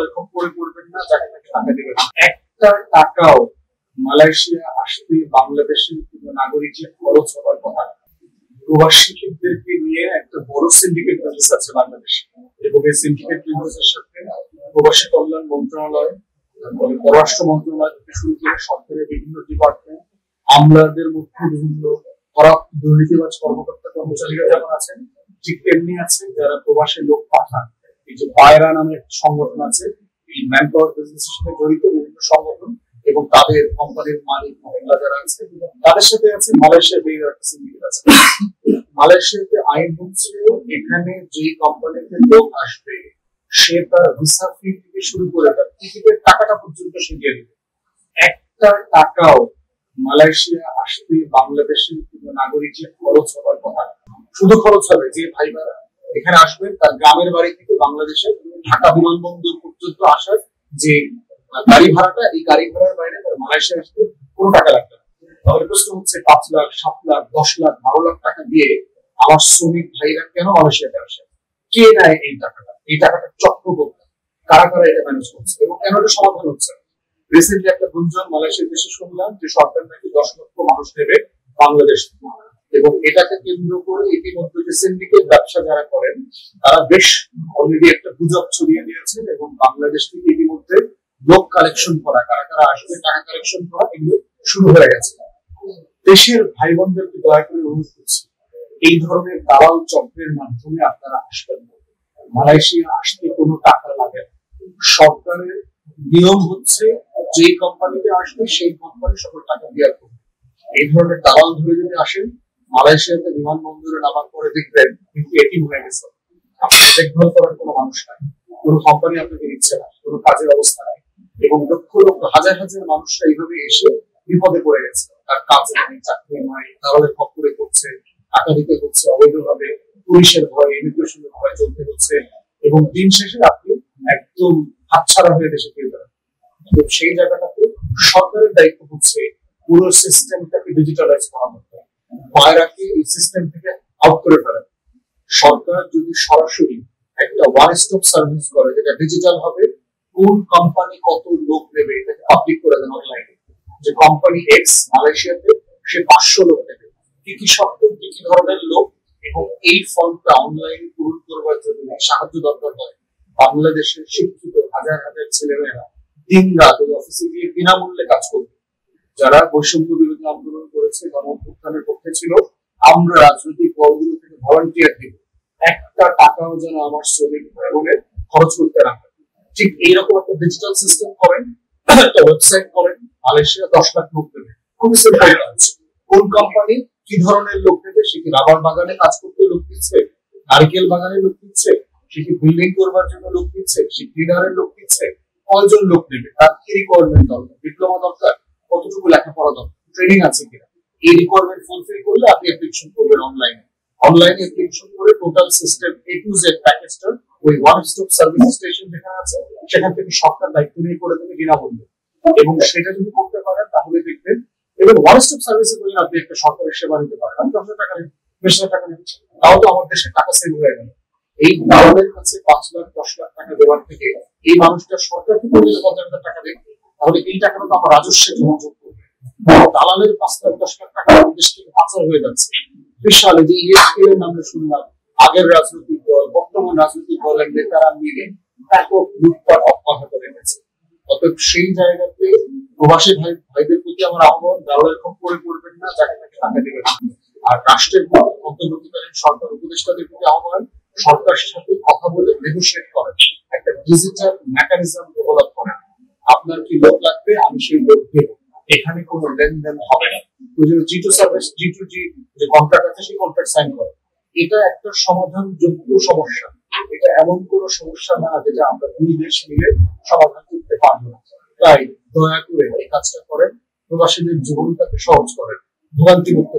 এরকম করে করবেন না যাকে তাকে টাকা দিবেন। একটা টাকাও মালয়েশিয়া আসতে বাংলাদেশের কোনো নাগরিকের খরচ হওয়ার কথা না। প্রবাসীদেরকে নিয়ে একটা বড় সিন্ডিকেট বিজনেস আছে বাংলাদেশে, এবং এই সিন্ডিকেট বিজনেসের সাথে প্রবাসী কল্যাণ মন্ত্রণালয়, পররাষ্ট্র মন্ত্রণালয় থেকে শুরু করে সরকারের বিভিন্ন ডিপার্টমেন্ট, আমলাদের মধ্যে বিভিন্ন দুর্নীতিবাজ কর্মকর্তা কর্মচারীরা যেমন আছেন, ঠিক তেমনি আছে যারা প্রবাসী লোক পাঠান। এই যে বায়রা নামে একটা সংগঠন আছে, এই ম্যান পাওয়ার বিজনেসের সাথে জড়িত বিভিন্ন সংগঠন এবং তাদের কোম্পানির মালিক মহিলা যারা আছে তাদের সাথে আছে মালয়েশিয়ার বের একটা সিন্ডিকেট আছে। মালয়েশিয়াতে আইন হচ্ছে এখানে যে কোম্পানিতে লোক আসবে সে তার ভিসা ফি থেকে শুরু করে তার টিকিটের টাকাটা পর্যন্ত সে দিয়ে দেবে। একটা টাকাও মালয়েশিয়া আসতে বাংলাদেশের কোনো নাগরিকের খরচ হওয়ার কথা না। শুধু খরচ হবে যে ভাইরা এখানে আসবেন তার গ্রামের বাড়ি থেকে বাংলাদেশে ঢাকা বিমানবন্দর পর্যন্ত আসার যে গাড়ি ভাড়াটা, এই গাড়ি ভাড়ার বাইরে তার মালয়েশিয়া আসতে কোনো টাকা লাগবে না। তাহলে প্রশ্ন হচ্ছে 5 লাখ 7 লাখ 10 লাখ 12 লাখ টাকা দিয়ে আমার শ্রমিক ভাইরা কেন মালয়েশিয়াতে আসে? কে নেয় এই টাকাটা? এই টাকাটা চক্র করতে কারা কারা এটা ম্যানেজ করছে এবং কেন এটা সমাধান হচ্ছে? রিসেন্টলি একটা গুঞ্জন মালয়েশিয়ার দেশে শুনলাম যে সরকার নাকি 10 লক্ষ মানুষ নেবে বাংলাদেশ, এবং এটাকে কেন্দ্র করে ইতিমধ্যে যে সিন্ডিকেট ব্যবসা যারা করেন তারা বেশ অলরেডি একটা গুজব ছড়িয়ে দিয়েছেন এবং বাংলাদেশ থেকে ইতিমধ্যে লোক কালেকশন করা, কারা কারা আসবে টাকা কালেকশন করা, এগুলো শুরু হয়ে গেছে। দেশের ভাই বোনদেরকে দয়া করে অনুরোধ করছি, এই ধরনের দালাল চক্রের মাধ্যমে আপনারা আসবেন না। মালয়েশিয়া আসতে কোনো টাকা লাগে না। সরকারের নিয়ম হচ্ছে যে কোম্পানিতে আসবে সেই কোম্পানি সকল টাকা দেওয়ার করবে। এই ধরনের দালাল ধরে যদি আসেন মালয়েশিয়াতে বিমানবন্দরে নামার পরে দেখবেন কিন্তু এটি হয়ে গেছে, আপনার দেখভাল করার কোনো মানুষ নাই, কোনো কোম্পানি আপনাকে নিচ্ছে না, কোনো কাজের অবস্থা নাই, এবং লক্ষ লক্ষ হাজার হাজার মানুষরা এইভাবে এসে বিপদে পড়ে গেছে। তার কাজ নাই, চাকরি নাই, দালালের খপ্পরে করছে, টাকা দিতে হচ্ছে অবৈধভাবে, পুলিশের ভয়, ইমিগ্রেশনের ভয় চলতে হচ্ছে, এবং দিন শেষে আপনি একদম হাতছাড়া হয়ে দেশে ফিরে যাবেন। তো সেই জায়গাটাতে সরকারের দায়িত্ব হচ্ছে পুরো সিস্টেমটাকে ডিজিটালাইজ করা হতে, বাইরাকে এই সিস্টেম থেকে আউট করে ফেলেন। সরকার যদি সরাসরি একটা ওয়ান স্টপ সার্ভিস করে যেটা ডিজিটাল হবে, কোন কোম্পানি কত লোক নেবে এটাকে পাবলিক করে দেন অনলাইনে, যে কোম্পানি এক্স মালয়েশিয়াতে সে 500 লোক নেবে, কি কি শর্ত, কি কি ধরনের লোক, এবং এই ফর্মটা অনলাইনে পূরণ করবার জন্য সাহায্য দরকার হয়। বাংলাদেশের শিক্ষিত হাজার হাজার ছেলেমেয়েরা দিন রাত ওই অফিসে গিয়ে বিনামূল্যে কাজ করবে। যারা বৈষম্য বিরোধী আন্দোলন করেছে, গণঅভ্যুত্থানের পক্ষে ছিল, আমরা রাজনৈতিক দলগুলো থেকে ভলান্টিয়ার দিব, একটা টাকাও যেন আমার শ্রমিক ভাই বোনের খরচ করতে না হয়। ঠিক এইরকম একটা ডিজিটাল সিস্টেম করেন, একটা ওয়েবসাইট করেন, মালয়েশিয়া 10 লাখ লোক নেবে, খুবই সিম্পল কাজ। কোন কোম্পানি কি ধরনের লোক নেবে, সে কি রাবার বাগানে কাজ করতে লোক দিচ্ছে, নারকেল বাগানে লোক দিচ্ছে, সে কি বিল্ডিং করবার জন্য লোক দিচ্ছে, সে ক্লিনারের লোক দিচ্ছে, কয়জন লোক নেবে, তার কি রিকোয়ারমেন্ট দরকার, ডিপ্লোমা দরকার, কতটুকু লেখাপড়া দরকার, ট্রেনিং আছে কিনা, এই রিকোয়ারমেন্ট ফুলফিল করলে আপনি অ্যাপ্লিকেশন করবেন অনলাইনে। অনলাইনে অ্যাপ্লিকেশন করে total system A to Z প্যাকেজটা ওই ওয়ান স্টপ সার্ভিস স্টেশন যেখানে আছে সেখান থেকে সরকার দায়িত্ব নিয়ে করে দেবে বিনামূল্যে, এবং সেটা যদি করতে পারেন তাহলে দেখবেন, এবং ওয়ান স্টপ সার্ভিসে বললেন আপনি একটা সরকারের সেবা নিতে পারেন, আমি 10,000 টাকা নেই, 20,000 টাকা নেই, তাও তো আমার দেশের টাকা সেভ হয়ে গেল। এই দালালের কাছে 5 লাখ 10 লাখ টাকা দেওয়ার থেকে এই মানুষটা সরকারকে 50,000 টাকা দেয়, তাহলে এই টাকাটা তো আমার রাজস্বে জমাযোগ করবে। দালালের 5 লাখ 10 লাখ টাকা দেশ থেকে পাচার হয়ে যাচ্ছে। বিশাল যে ইএসপিএল এর নামে শুনলাম, আগের রাজনৈতিক দল বর্তমান রাজনৈতিক দলের নেতারা মিলে ব্যাপক লুটপাট অব্যাহত রেখেছে। অতএব সেই জায়গাতে প্রবাসী ভাইদের প্রতি আমার আহ্বান, দালালের খুব করে করবেন না, যাকে তাকে টাকা দেবেন। আর রাষ্ট্রের অন্তর্বর্তীকালীন সরকার উপদেষ্টাদের প্রতি আহ্বান, সরকারের সাথে কথা বলে নেগোশিয়েট করেন, একটা ডিজিটাল মেকানিজম ডেভেলপ করেন। আপনার কি লোক লাগবে, আমি সেই লোক দেব, এখানে কোনো লেনদেন হবে না। G2 সার্ভিস, G2G যে কন্ট্রাক্ট আছে সেই কন্ট্রাক্ট সাইন করে। এটা একটা সমাধানযোগ্য সমস্যা, এটা এমন কোনো সমস্যা না যেটা আমরা দুই দেশ মিলে সমাধান করতে পারবো না। তাই দয়া করে এই কাজটা করেন, প্রবাসীদের জীবনটাকে সহজ করেন, ভোগান্তি মুক্ত